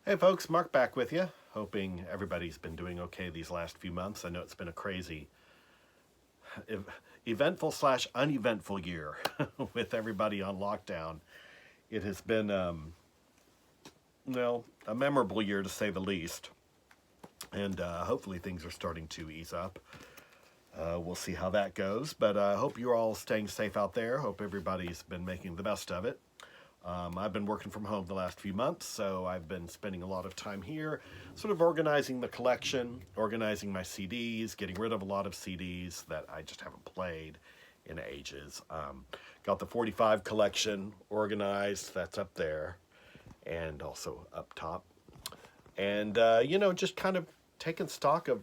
Hey folks, Mark back with you. Hoping everybody's been doing okay these last few months. I know it's been a crazy, eventful slash uneventful year with everybody on lockdown. It has been, a memorable year to say the least. And hopefully things are starting to ease up. We'll see how that goes. But I hope you're all staying safe out there. Hope everybody's been making the best of it. I've been working from home the last few months, so I've been spending a lot of time here, sort of organizing the collection, organizing my CDs, getting rid of a lot of CDs that I just haven't played in ages. Got the 45 collection organized, that's up there, and also up top. And, just kind of taking stock of,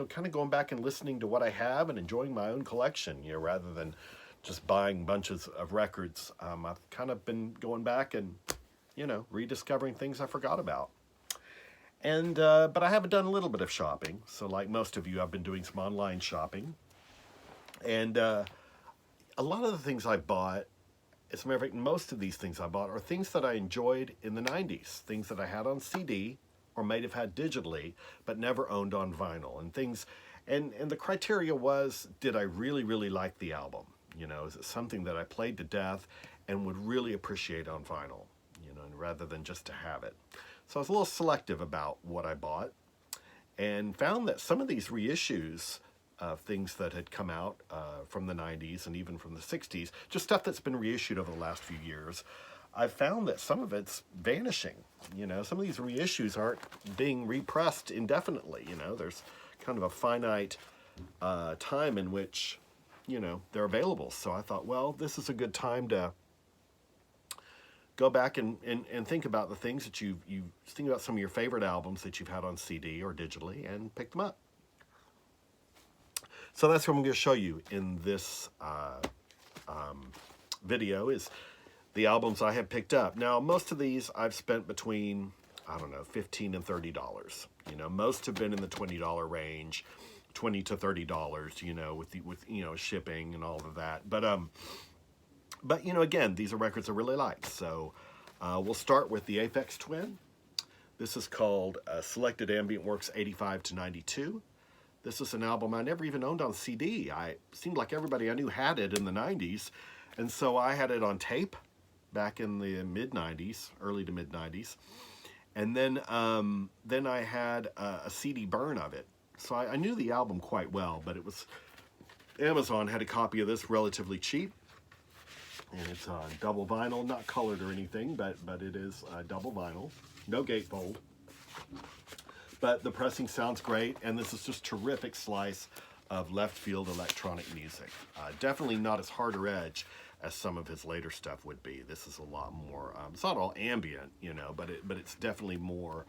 kind of going back and listening to what I have and enjoying my own collection, rather than just buying bunches of records. I've kind of been going back and, rediscovering things I forgot about. And, but I have done a little bit of shopping. So like most of you, I've been doing some online shopping. And a lot of the things I bought, as a matter of fact, most of these things I bought are things that I enjoyed in the 90s, things that I had on CD or might have had digitally, but never owned on vinyl. And things, and the criteria was, did I really, really like the album? Is it something that I played to death and would really appreciate on vinyl, rather than just to have it. So I was a little selective about what I bought and found that some of these reissues of things that had come out from the 90s and even from the 60s, just stuff that's been reissued over the last few years, I've found that some of it's vanishing. Some of these reissues aren't being repressed indefinitely. There's kind of a finite time in which they're available. So I thought, well, this is a good time to go back and think about the things that you think about some of your favorite albums that you've had on CD or digitally and pick them up. So that's what I'm going to show you in this video is the albums I have picked up. Now, most of these I've spent between, $15 and $30. Most have been in the $20 range. $20 to $30, with shipping and all of that. But again, these are records I really like. So we'll start with the Aphex Twin. This is called Selected Ambient Works 85 to 92. This is an album I never even owned on CD. It seemed like everybody I knew had it in the 90s. And so I had it on tape back in the mid-90s, early to mid-90s. And then I had a CD burn of it. So I knew the album quite well, but it was, Amazon had a copy of this relatively cheap. And it's on double vinyl, not colored or anything, but it is double vinyl, no gatefold. But the pressing sounds great, and this is just terrific slice of left field electronic music. Definitely not as harder edge as some of his later stuff would be. This is a lot more, it's not all ambient, but it's definitely more,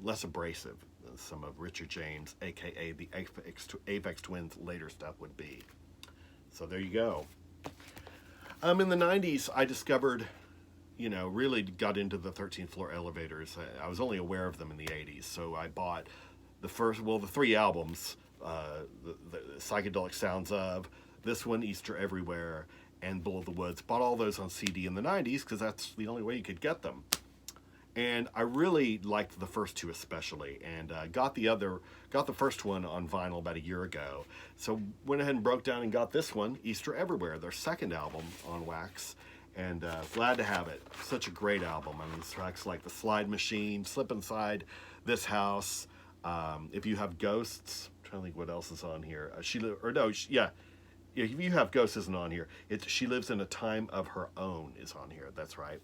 less abrasive than some of Richard James, aka the Aphex Twins' later stuff would be. So there you go. In the 90s, I discovered, really got into the 13th floor elevators. I was only aware of them in the 80s, so I bought the three albums, the Psychedelic Sounds of, this one, Easter Everywhere, and Bull of the Woods. Bought all those on CD in the 90s because that's the only way you could get them. And I really liked the first two especially, and got the first one on vinyl about a year ago. So went ahead and broke down and got this one, Easter Everywhere, their second album on wax, and glad to have it. Such a great album. I mean, tracks like The Slide Machine, Slip Inside, This House, If You Have Ghosts. I'm trying to think what else is on here. If You Have Ghosts isn't on here. It's She Lives in a Time of Her Own is on here. That's right.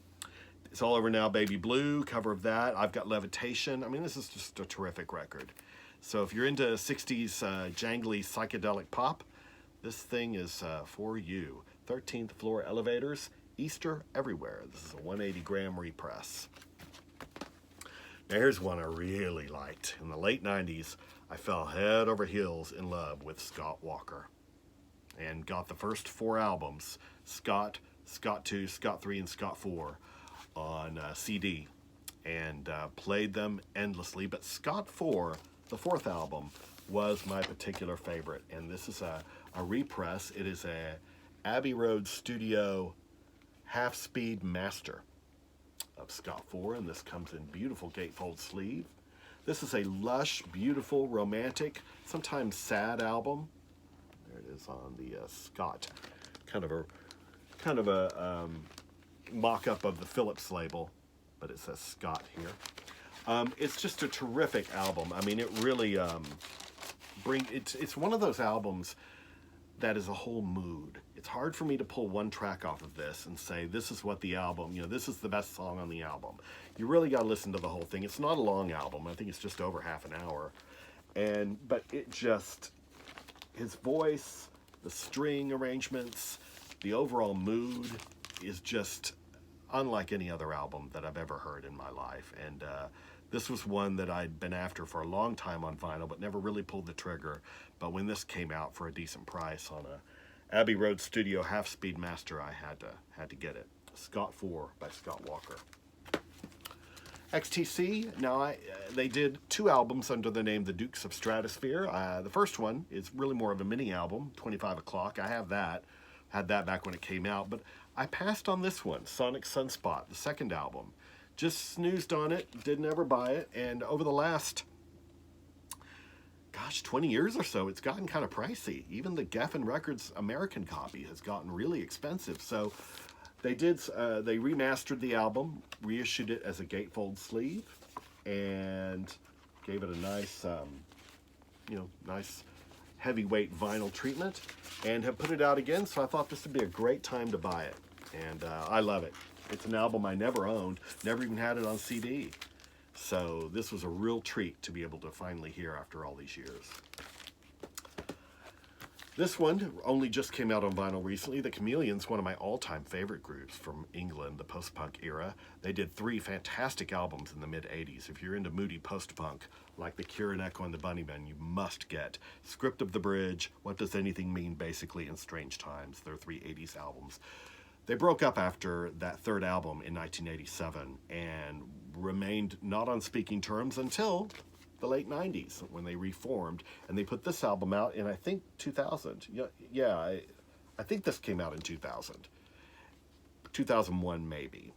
It's All Over Now, Baby Blue, cover of that. I've got Levitation. I mean, this is just a terrific record. So if you're into 60s jangly psychedelic pop, this thing is for you. 13th Floor Elevators, Easter Everywhere. This is a 180-gram repress. Now here's one I really liked. In the late 90s, I fell head over heels in love with Scott Walker and got the first four albums, Scott, Scott 2, Scott 3, and Scott 4, on CD, and played them endlessly. But Scott 4, the fourth album, was my particular favorite, and this is a repress. It is a Abbey Road Studio half-speed master of Scott 4, and this comes in beautiful gatefold sleeve. This is a lush, beautiful, romantic, sometimes sad album. There it is on the Scott, kind of a mock-up of the Phillips label, but it says Scott here. It's just a terrific album. I mean, it really it's one of those albums that is a whole mood. It's hard for me to pull one track off of this and say, this is what the album, this is the best song on the album. You really got to listen to the whole thing. It's not a long album. I think it's just over half an hour. But it just, his voice, the string arrangements, the overall mood is just unlike any other album that I've ever heard in my life. And this was one that I'd been after for a long time on vinyl, but never really pulled the trigger. But when this came out for a decent price on a Abbey Road Studio half-speed master, I had to get it. Scott 4 by Scott Walker. XTC, now they did 2 albums under the name the Dukes of Stratosphear. The first one is really more of a mini album, 25 O'Clock. I have that. Had that back when it came out, but I passed on this one, Sonic Sunspot, the second album. Just snoozed on it, didn't ever buy it, and over the last, 20 years or so, it's gotten kind of pricey. Even the Geffen Records American copy has gotten really expensive. So they remastered the album, reissued it as a gatefold sleeve, and gave it a nice, nice heavyweight vinyl treatment, and have put it out again. So I thought this would be a great time to buy it, and I love it. It's an album I never owned, never even had it on CD. So this was a real treat to be able to finally hear after all these years. This one only just came out on vinyl recently. The Chameleons, one of my all-time favorite groups from England, the post-punk era. They did 3 fantastic albums in the mid-'80s. If you're into moody post-punk, like The Cure and Echo and the Bunnymen, you must get Script of the Bridge, What Does Anything Mean, basically, and Strange Times. They're 3 '80s albums. They broke up after that third album in 1987 and remained not on speaking terms until the late 90s when they reformed, and they put this album out in, I think, 2000. I think this came out in 2000. 2001 maybe.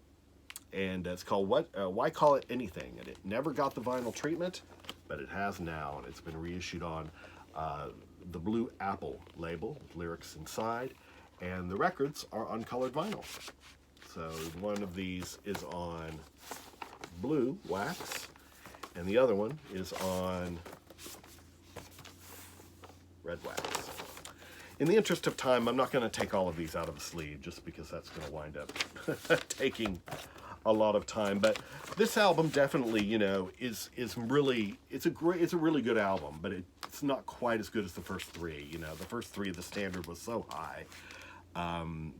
And it's called Why Call It Anything? And it never got the vinyl treatment, but it has now, and it's been reissued on the Blue Apple label with lyrics inside. And the records are on colored vinyl. So one of these is on blue wax, and the other one is on red wax. In the interest of time, I'm not going to take all of these out of the sleeve, just because that's going to wind up taking a lot of time. But this album definitely, is really, it's a really good album, but it's not quite as good as the first 3. The first 3, the standard was so high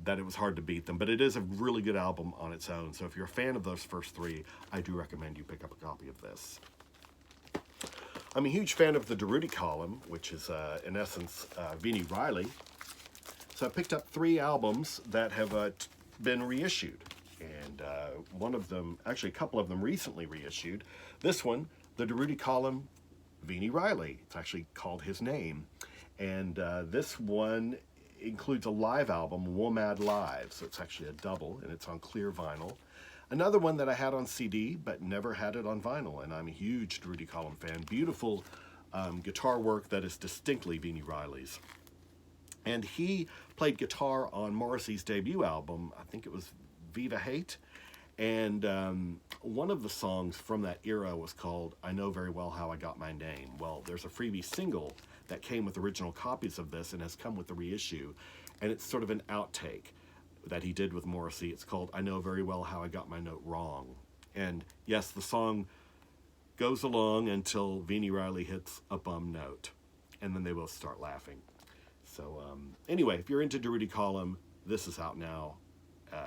that it was hard to beat them. But it is a really good album on its own. So if you're a fan of those first 3, I do recommend you pick up a copy of this. I'm a huge fan of the Durutti column, which is, in essence, Vini Riley. So I picked up 3 albums that have been reissued. And one of them, actually a couple of them recently reissued. This one, the Durutti column, Vini Riley. It's actually called his name. And this one includes a live album, WOMAD Live. So it's actually a double, and it's on clear vinyl. Another one that I had on CD, but never had it on vinyl, and I'm a huge Durutti column fan. Beautiful guitar work that is distinctly Vini Riley's. And he played guitar on Morrissey's debut album, I think it was Viva Hate, and one of the songs from that era was called I Know Very Well How I Got My Name. Well, there's a freebie single that came with original copies of this and has come with the reissue, and it's sort of an outtake that he did with Morrissey. It's called I Know Very Well How I Got My Note Wrong. And yes, the song goes along until Vini Riley hits a bum note, and then they both start laughing. So anyway, if you're into Durutti column, this is out now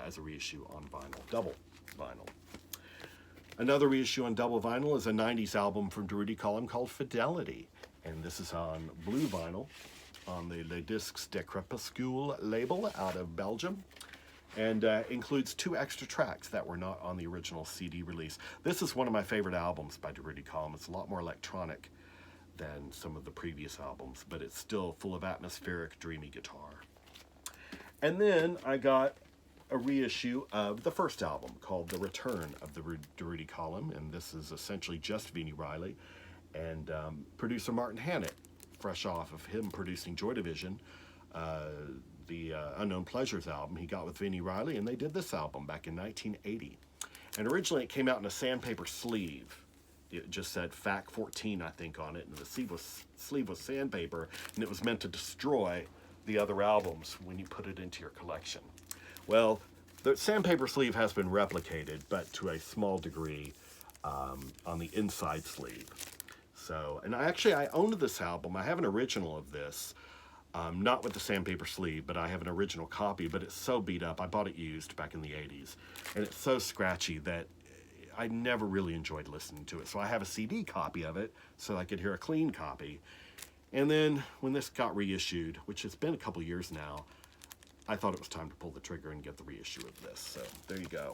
as a reissue on vinyl, double vinyl. Another reissue on double vinyl is a 90s album from Durutti column called Fidelity, and this is on blue vinyl on the Les Disques de Crépuscule label out of Belgium, and includes 2 extra tracks that were not on the original CD release. This is one of my favorite albums by Durutti column. It's a lot more electronic than some of the previous albums, but it's still full of atmospheric, dreamy guitar. And then I got a reissue of the first album called The Return of the Durutti Column, and this is essentially just Vini Riley and producer Martin Hannett, fresh off of him producing Joy Division, the Unknown Pleasures album he got with Vini Riley, and they did this album back in 1980. And originally it came out in a sandpaper sleeve. It just said FAC 14, I think, on it, and the sleeve was sandpaper, and it was meant to destroy the other albums when you put it into your collection. Well, the sandpaper sleeve has been replicated, but to a small degree on the inside sleeve. So, and I owned this album. I have an original of this, not with the sandpaper sleeve, but I have an original copy, but it's so beat up. I bought it used back in the 80s, and it's so scratchy that I never really enjoyed listening to it. So I have a CD copy of it so I could hear a clean copy. And then when this got reissued, which has been a couple years now, I thought it was time to pull the trigger and get the reissue of this. So there you go.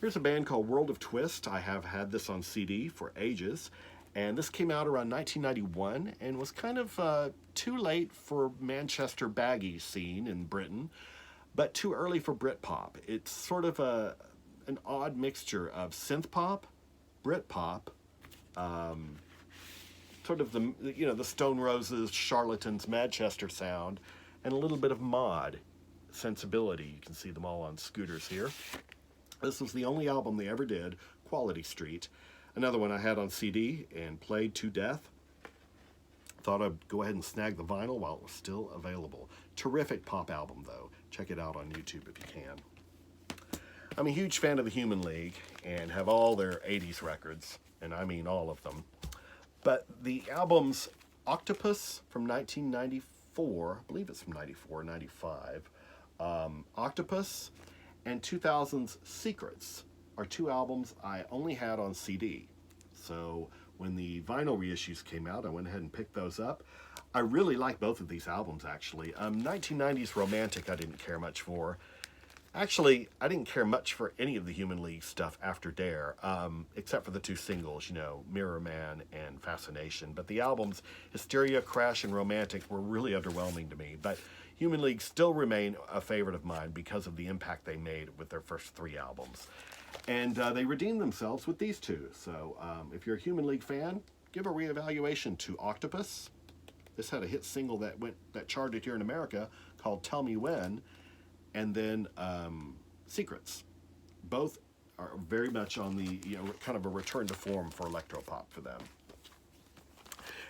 Here's a band called World of Twist. I have had this on CD for ages. And this came out around 1991 and was kind of too late for Manchester baggy scene in Britain, but too early for Britpop. It's sort of an odd mixture of synth pop, Britpop, sort of the Stone Roses, Charlatans, Manchester sound, and a little bit of mod sensibility. You can see them all on scooters here. This was the only album they ever did, Quality Street. Another one I had on CD and played to death. Thought I'd go ahead and snag the vinyl while it was still available. Terrific pop album, though. Check it out on YouTube if you can. I'm a huge fan of the Human League and have all their 80s records, and I mean all of them. But the albums Octopus from 1994, I believe it's from 94, 95, Octopus, and 2000's Secrets are two albums I only had on CD. So when the vinyl reissues came out, I went ahead and picked those up. I really like both of these albums, actually. 1990s Romantic I didn't care much for. Actually, I didn't care much for any of the Human League stuff after Dare, except for the two singles, Mirror Man and Fascination. But the albums Hysteria, Crash, and Romantic were really underwhelming to me. But Human League still remain a favorite of mine because of the impact they made with their first three albums. And they redeemed themselves with these two. So if you're a Human League fan, give a reevaluation to Octopus. This had a hit single that charted here in America called Tell Me When. And then Secrets. Both are very much on the, kind of a return to form for electropop for them.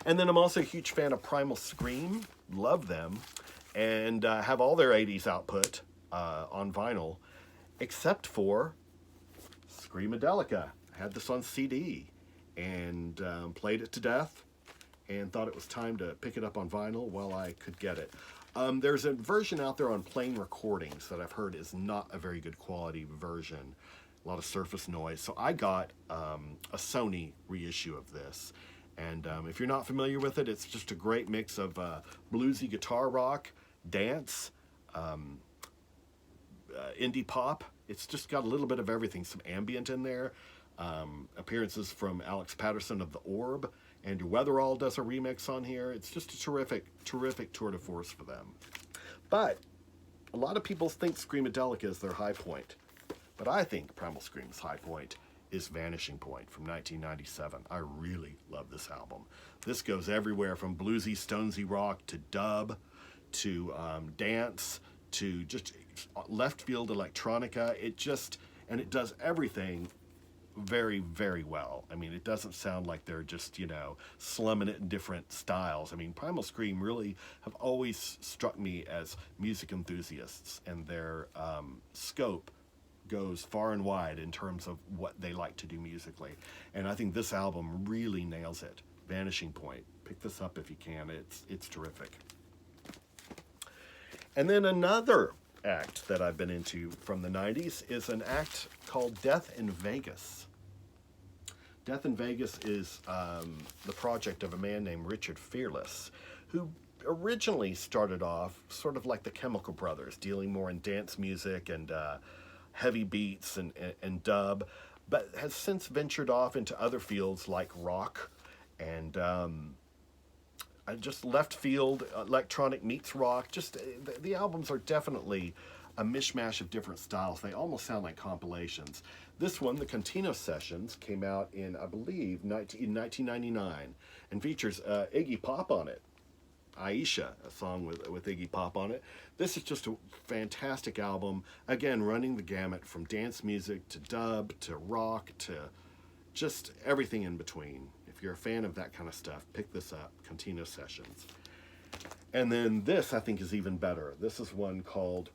And then I'm also a huge fan of Primal Scream. Love them. And have all their 80s output on vinyl, except for Screamadelica. I had this on CD and played it to death and thought it was time to pick it up on vinyl while I could get it. There's a version out there on Plain Recordings that I've heard is not a very good quality version. A lot of surface noise. So I got a Sony reissue of this. And if you're not familiar with it, it's just a great mix of bluesy guitar rock, dance, indie pop. It's just got a little bit of everything. Some ambient in there. Appearances from Alex Patterson of The Orb. Andrew Weatherall does a remix on here. It's just a terrific, terrific tour de force for them. But a lot of people think Screamadelica is their high point. But I think Primal Scream's high point is Vanishing Point from 1997. I really love this album. This goes everywhere from bluesy, stonesy rock to dub to dance to just left field electronica. It does everything very, very well. I mean, it doesn't sound like they're just, slumming it in different styles. I mean, Primal Scream really have always struck me as music enthusiasts, and their scope goes far and wide in terms of what they like to do musically. And I think this album really nails it. Vanishing Point. Pick this up if you can. It's terrific. And then another act that I've been into from the 90s is an act called Death in Vegas. Death in Vegas is the project of a man named Richard Fearless, who originally started off sort of like the Chemical Brothers, dealing more in dance music and heavy beats and dub, but has since ventured off into other fields like rock and just left field electronic meets rock. Just the albums are definitely a mishmash of different styles. They almost sound like compilations. This one, the Contino Sessions, came out in, I believe, in 1999 and features Iggy Pop on it. Aisha, a song with Iggy Pop on it. This is just a fantastic album. Again, running the gamut from dance music to dub to rock to just everything in between. If you're a fan of that kind of stuff, pick this up, Contino Sessions. And then this, I think, is even better. This is one called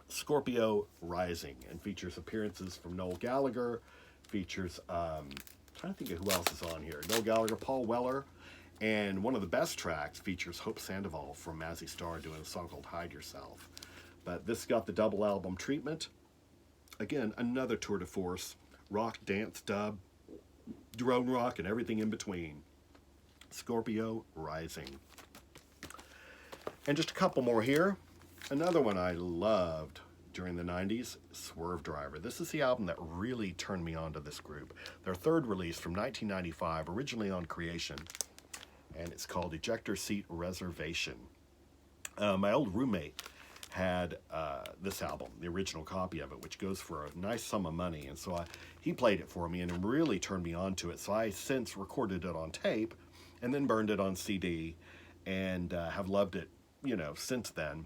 Scorpio Rising and features appearances from Noel Gallagher, features, trying to think of who else is on here. Noel Gallagher, Paul Weller, and one of the best tracks features Hope Sandoval from Mazzy Star doing a song called Hide Yourself. But this got the double album treatment. Again, another tour de force. Rock, dance, dub, drone rock, and everything in between. Scorpio Rising. And just a couple more here. Another one I loved during the 90s, Swerve Driver. This is the album that really turned me on to this group. Their third release from 1995, originally on Creation, and it's called Ejector-Seat Reservation. My old roommate had this album, the original copy of it, which goes for a nice sum of money, and so he played it for me and it really turned me on to it. So I since recorded it on tape and then burned it on CD and have loved it, you know, since then.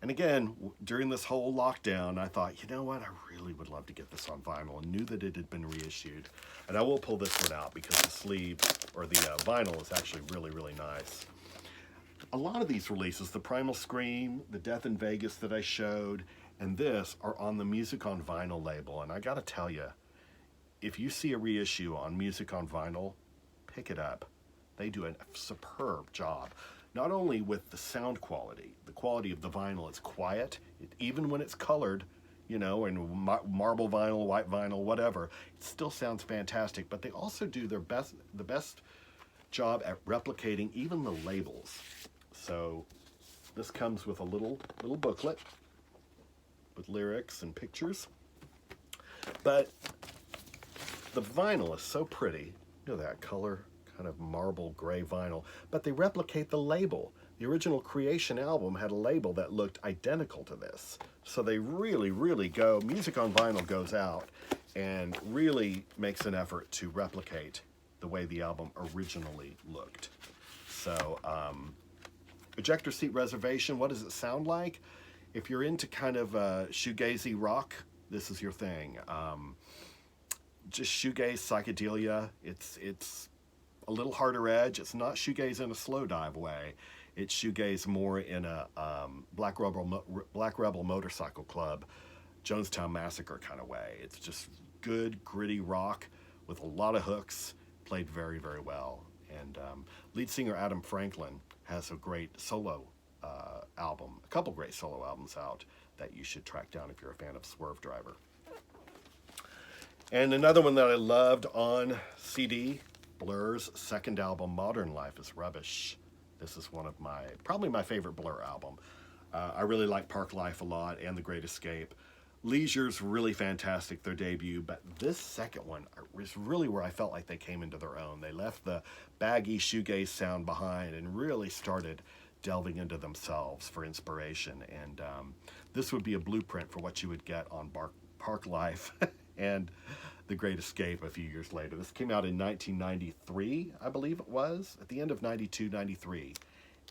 And again, during this whole lockdown, I thought, you know what, I really would love to get this on vinyl, and knew that it had been reissued. And I will pull this one out because the sleeve, or the vinyl, is actually really, really nice. A lot of these releases, the Primal Scream, the Death in Vegas that I showed, and this are on the Music on Vinyl label. And I gotta tell you, if you see a reissue on Music on Vinyl, pick it up. They do a superb job. Not only with the sound quality, the quality of the vinyl, it's quiet, even when it's colored, you know, and marble vinyl, white vinyl, whatever, it still sounds fantastic, but they also do the best job at replicating even the labels. So this comes with a little booklet with lyrics and pictures, but the vinyl is so pretty. You know, that color, kind of marble gray vinyl, but they replicate the label. The original Creation album had a label that looked identical to this. So they really, really go, Music on Vinyl goes out and really makes an effort to replicate the way the album originally looked. So, Ejector-Seat Reservation, what does it sound like? If you're into kind of shoegazy rock, this is your thing. Just shoegaze psychedelia. It's a little harder edge. It's not shoegaze in a slow dive way. It's shoegaze more in a Black Rebel Motorcycle Club, Jonestown Massacre kind of way. It's just good, gritty rock with a lot of hooks, played very, very well. And lead singer Adam Franklin has a great solo album, a couple great solo albums out that you should track down if you're a fan of Swerve Driver. And another one that I loved on CD, Blur's second album, Modern Life is Rubbish. This is one of probably my favorite Blur album. I really like Park Life a lot and The Great Escape. Leisure's really fantastic, their debut, but this second one is really where I felt like they came into their own. They left the baggy shoegaze sound behind and really started delving into themselves for inspiration. And this would be a blueprint for what you would get on Park Life and The Great Escape a few years later. This came out in 1993, I believe it was, at the end of 92, 93.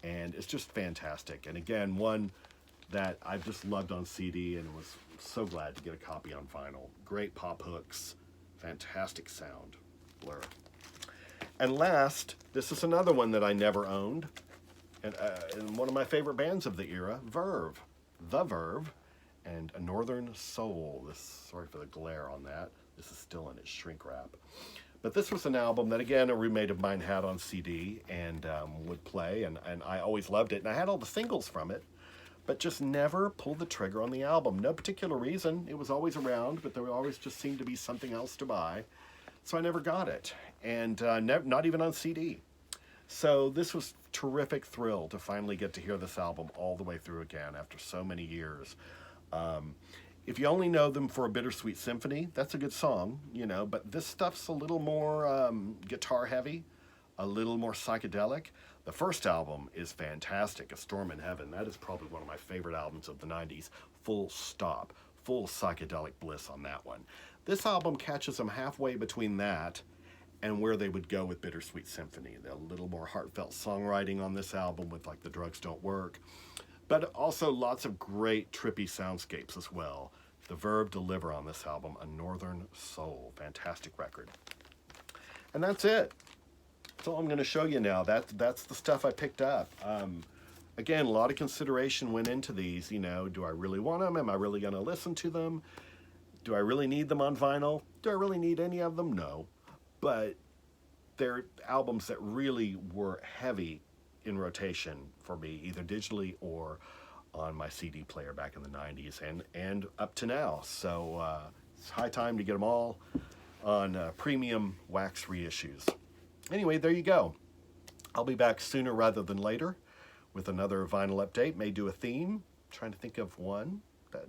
And it's just fantastic. And again, one that I've just loved on CD and was so glad to get a copy on vinyl. Great pop hooks, fantastic sound, Blur. And last, this is another one that I never owned, and one of my favorite bands of the era, Verve. The Verve, and A Northern Soul. Sorry for the glare on that. This is still in its shrink wrap. But this was an album that, again, a roommate of mine had on CD and would play, and I always loved it. And I had all the singles from it, but just never pulled the trigger on the album. No particular reason. It was always around, but there always just seemed to be something else to buy. So I never got it, and not even on CD. So this was a terrific thrill to finally get to hear this album all the way through again after so many years. If you only know them for A Bittersweet Symphony, that's a good song, you know, but this stuff's a little more guitar heavy, a little more psychedelic. The first album is fantastic, A Storm in Heaven. That is probably one of my favorite albums of the 90s. full stop. Full psychedelic bliss on that one. This album catches them halfway between that and where they would go with Bittersweet Symphony. A little more heartfelt songwriting on this album with like The Drugs Don't Work, but also lots of great trippy soundscapes as well. The Verve deliver on this album, A Northern Soul. Fantastic record. And that's it. That's all I'm going to show you now. That's the stuff I picked up. Again, a lot of consideration went into these. You know, do I really want them? Am I really going to listen to them? Do I really need them on vinyl? Do I really need any of them? No. But they're albums that really were heavy in rotation for me, either digitally or on my CD player back in the 90s and up to now. So it's high time to get them all on premium wax reissues. Anyway, there you go. I'll be back sooner rather than later with another vinyl update. May do a theme. I'm trying to think of one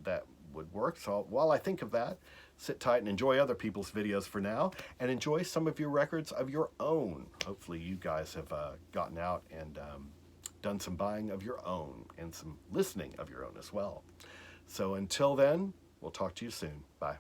that would work. So while I think of that, sit tight and enjoy other people's videos for now, and enjoy some of your records of your own. Hopefully you guys have gotten out and done some buying of your own and some listening of your own as well. So until then, we'll talk to you soon. Bye.